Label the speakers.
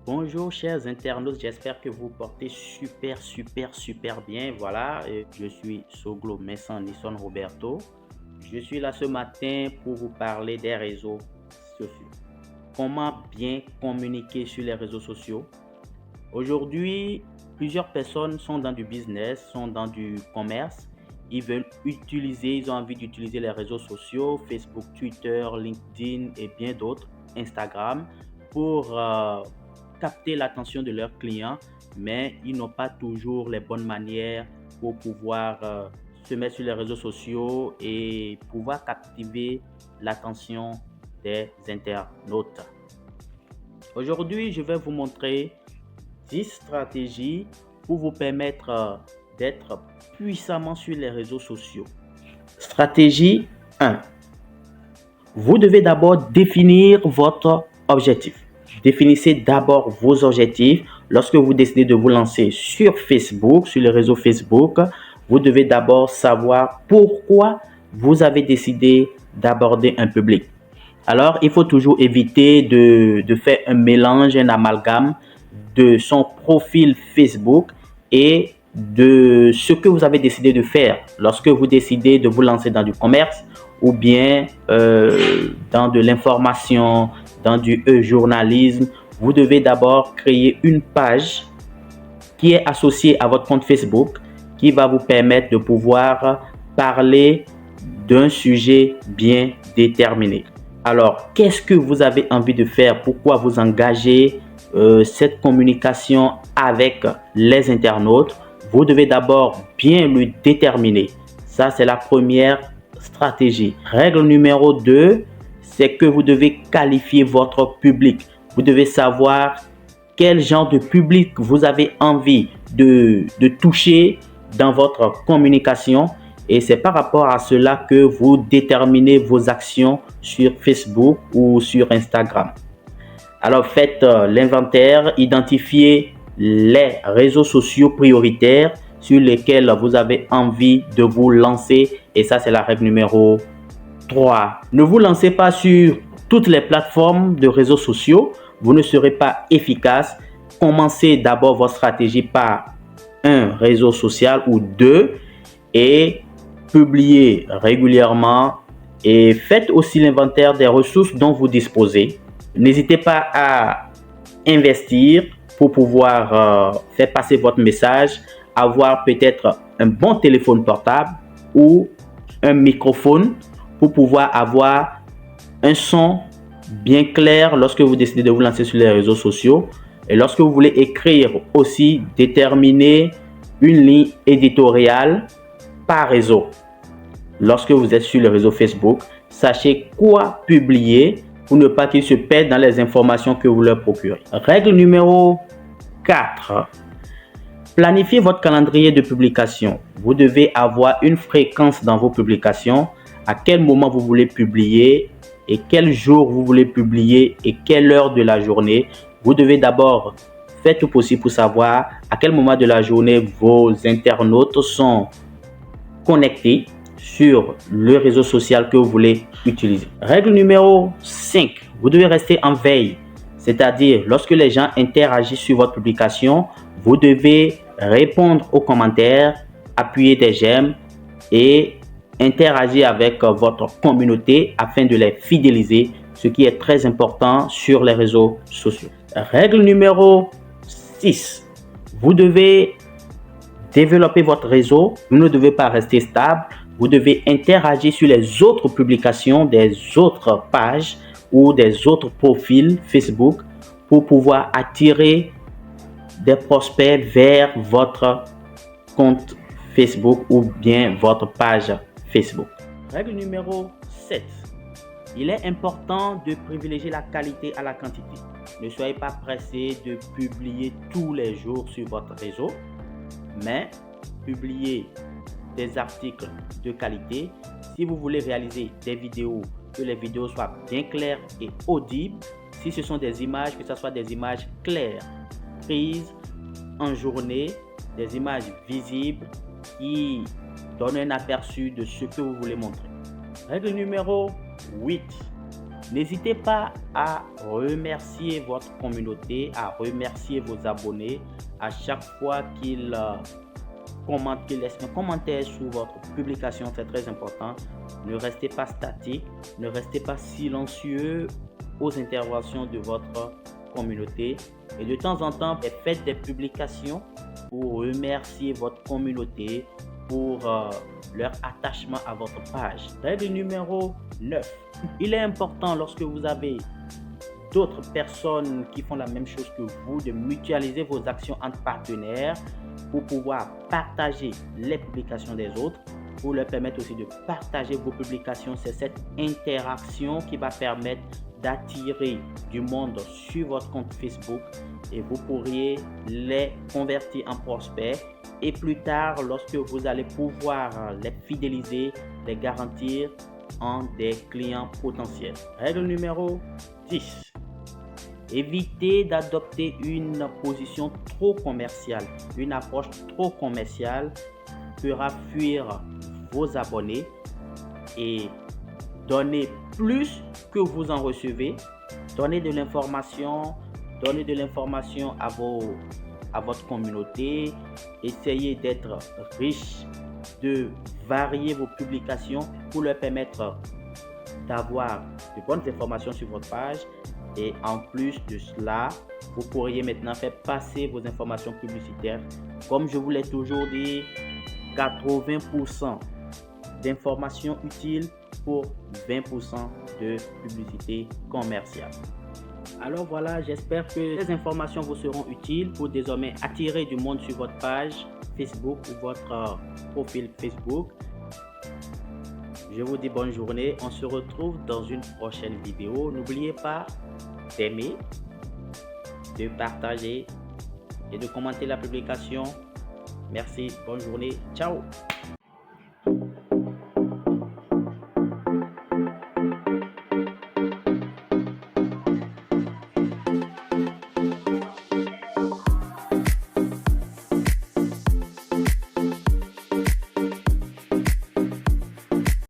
Speaker 1: Bonjour chers internautes, j'espère que vous portez super bien. Voilà, je suis Soglo Messan Nisson Roberto. Je suis là ce matin pour vous parler des réseaux sociaux. Comment bien communiquer sur les réseaux sociaux? Aujourd'hui, plusieurs personnes sont dans du business, sont dans du commerce. Ils ont envie d'utiliser les réseaux sociaux, Facebook, Twitter, LinkedIn et bien d'autres, Instagram, pour capter l'attention de leurs clients, mais ils n'ont pas toujours les bonnes manières pour pouvoir se mettre sur les réseaux sociaux et pouvoir captiver l'attention des internautes. Aujourd'hui, je vais vous montrer 10 stratégies pour vous permettre d'être puissamment sur les réseaux sociaux. Stratégie 1. Vous devez d'abord définir votre objectif. Définissez d'abord vos objectifs. Lorsque vous décidez de vous lancer sur Facebook, sur le réseau Facebook, vous devez d'abord savoir pourquoi vous avez décidé d'aborder un public. Alors, il faut toujours éviter de faire un mélange, un amalgame de son profil Facebook et de ce que vous avez décidé de faire lorsque vous décidez de vous lancer dans du commerce ou bien dans de l'information, dans du journalisme. Vous devez d'abord créer une page qui est associée à votre compte Facebook qui va vous permettre de pouvoir parler d'un sujet bien déterminé. Alors, qu'est-ce que vous avez envie de faire? Pourquoi vous engagez cette communication avec les internautes? Vous devez d'abord bien le déterminer. Ça, c'est la première stratégie. Règle numéro 2, c'est que vous devez qualifier votre public. Vous devez savoir quel genre de public vous avez envie de toucher dans votre communication. Et c'est par rapport à cela que vous déterminez vos actions sur Facebook ou sur Instagram. Alors faites l'inventaire, identifiez les réseaux sociaux prioritaires sur lesquels vous avez envie de vous lancer. Et ça, c'est la règle numéro 3. Ne vous lancez pas sur toutes les plateformes de réseaux sociaux. Vous ne serez pas efficace. Commencez d'abord votre stratégie par un réseau social ou deux et publiez régulièrement et faites aussi l'inventaire des ressources dont vous disposez. N'hésitez pas à investir pour pouvoir faire passer votre message, avoir peut-être un bon téléphone portable ou un microphone pour pouvoir avoir un son bien clair lorsque vous décidez de vous lancer sur les réseaux sociaux. Et lorsque vous voulez écrire aussi, déterminez une ligne éditoriale par réseau. Lorsque vous êtes sur le réseau Facebook, sachez quoi publier pour ne pas qu'ils se perdent dans les informations que vous leur procurez. Règle numéro 4. Planifiez votre calendrier de publication. Vous devez avoir une fréquence dans vos publications, à quel moment vous voulez publier et quel jour vous voulez publier et quelle heure de la journée. Vous devez d'abord faire tout possible pour savoir à quel moment de la journée vos internautes sont connectés sur le réseau social que vous voulez utiliser. Règle numéro 5. Vous devez rester en veille. C'est-à-dire, lorsque les gens interagissent sur votre publication, vous devez répondre aux commentaires, appuyer des j'aime et interagir avec votre communauté afin de les fidéliser, ce qui est très important sur les réseaux sociaux. Règle numéro 6. Vous devez développer votre réseau. Vous ne devez pas rester stable. Vous devez interagir sur les autres publications des autres pages ou des autres profils Facebook pour pouvoir attirer des prospects vers votre compte Facebook ou bien votre page Facebook. Règle numéro 7. Il est important de privilégier la qualité à la quantité. Ne soyez pas pressé de publier tous les jours sur votre réseau, mais publiez des articles de qualité. Si vous voulez réaliser des vidéos, que les vidéos soient bien claires et audibles. Si ce sont des images, que ce soit des images claires, prises en journée, des images visibles qui donnent un aperçu de ce que vous voulez montrer. Règle numéro 8. N'hésitez pas à remercier votre communauté, à remercier vos abonnés à chaque fois qu'ils qu'ils laissent un commentaire sous votre publication, c'est très important. Ne restez pas statique, ne restez pas silencieux aux interventions de votre communauté. Et de temps en temps, faites des publications pour remercier votre communauté pour leur attachement à votre page. Règle numéro 9. Il est important lorsque vous avez d'autres personnes qui font la même chose que vous, de mutualiser vos actions entre partenaires pour pouvoir partager les publications des autres, pour leur permettre aussi de partager vos publications. C'est cette interaction qui va permettre d'attirer du monde sur votre compte Facebook et vous pourriez les convertir en prospects et plus tard, lorsque vous allez pouvoir les fidéliser, les garantir en des clients potentiels. Règle numéro 10. Évitez d'adopter une position trop commerciale. Une approche trop commerciale fera fuir vos abonnés et donnez plus que vous en recevez. Donnez de l'information à votre communauté. Essayez d'être riche, de varier vos publications pour leur permettre d'avoir de bonnes informations sur votre page. Et en plus de cela, vous pourriez maintenant faire passer vos informations publicitaires. Comme je vous l'ai toujours dit, 80% d'informations utiles pour 20% de publicité commerciale. Alors voilà, j'espère que ces informations vous seront utiles pour désormais attirer du monde sur votre page Facebook ou votre profil Facebook. Je vous dis bonne journée. On se retrouve dans une prochaine vidéo. N'oubliez pas d'aimer, de partager et de commenter la publication. Merci. Bonne journée. Ciao.